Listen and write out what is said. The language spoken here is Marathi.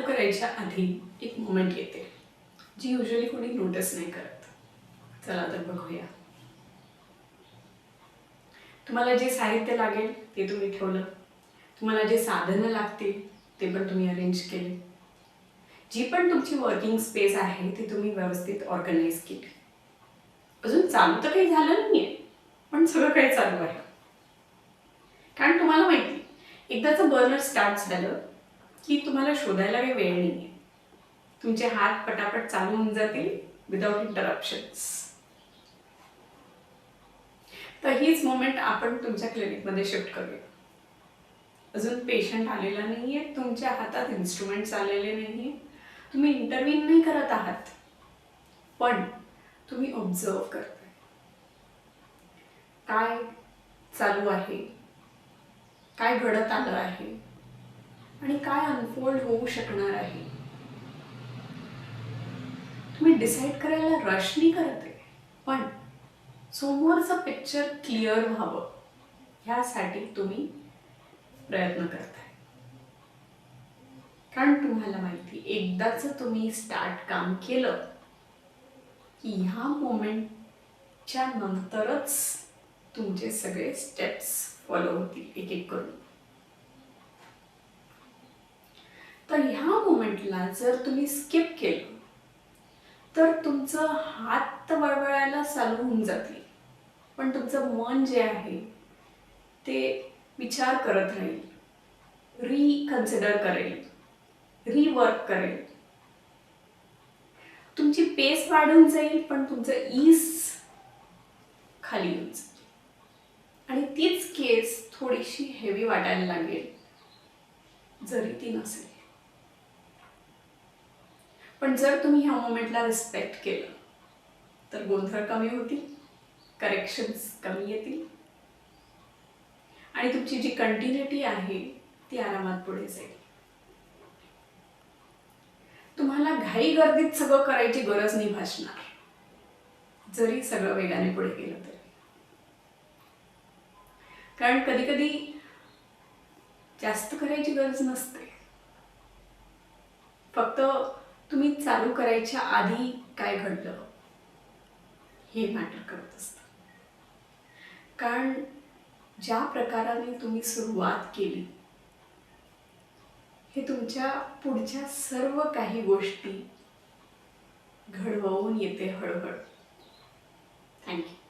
चालू करायच्या आधी एक मोमेंट येते जी युजली कोणी नोटीस नाही करत. चला तर बघूया. तुम्हाला जे साहित्य लागेल ते तुम्ही ठेवलं, तुम्हाला जे साधनं लागतील ते पण तुम्ही अरेंज केले, जी पण तुमची वर्किंग स्पेस आहे ती तुम्ही व्यवस्थित ऑर्गनाईज केली. अजून चालू तर काही झालं नाहीये, पण सगळं काही चालू आहे. कारण तुम्हाला माहिती, एकदाचं बर्नर स्टार्ट झालं की तुम्हाला शोधायला काही वेळ नाहीये. तुमचे हात पटापट चालू होऊन जातील विदाउट इंटरप्शन्स. तर हीच मोमेंट आपण तुमच्या क्लिनिकमध्ये शिफ्ट करूया. अजून पेशंट आलेला नाहीये, तुमच्या हातात इन्स्ट्रुमेंट्स आलेले नाहीये, तुम्ही इंटरव्हीन नाही करत आहात, पण तुम्ही ऑब्झर्व करताय काय चालू आहे, काय घडत आलं आहे आणि काय अनफोल्ड होऊ शकणार आहे. तुम्ही डिसाईड करायला रश नाही करत आहे, पण समोरचं पिक्चर क्लिअर व्हावं ह्यासाठी तुम्ही प्रयत्न करताय. कारण तुम्हाला माहिती, एकदाच तुम्ही स्टार्ट काम केलं की ह्या मोमेंटच्या नंतरच तुमचे सगळे स्टेप्स फॉलो होतील एक एक करून. तर ह्या मोमेंटला जर तुम्ही स्किप केलं तर तुमचं हात वळवळायला चालू होऊन जातील, पण तुमचं मन जे आहे ते विचार करत राहील, रिकन्सिडर करेल, रिवर्क करेल. तुमची पेस वाढून जाईल, पण तुमचं ईज खाली येऊन जाईल आणि तीच केस थोडीशी हेवी वाटायला लागेल जरी ती नसेल. पण जर तुम्ही ह्या मोमेंटला रिस्पेक्ट केलं तर गोंधळ कमी होतील, करेक्शन्स कमी येतील आणि तुमची जी कंटिन्युटी आहे ती आरामात पुढे जाईल. तुम्हाला घाई गर्दीत सगळं करायची गरज नाही भासणार, जरी सगळं वेगाने पुढे गेलं तरी. कारण कधी कधी जास्त करायची गरज नसते, फक्त तुम्ही चालू करायच्या आधी काय घडलं हे मॅटर करत असतं. कारण ज्या प्रकाराने तुम्ही सुरुवात केली हे तुमच्या पुढच्या सर्व काही गोष्टी घडवून येते हळूहळू. थँक्यू.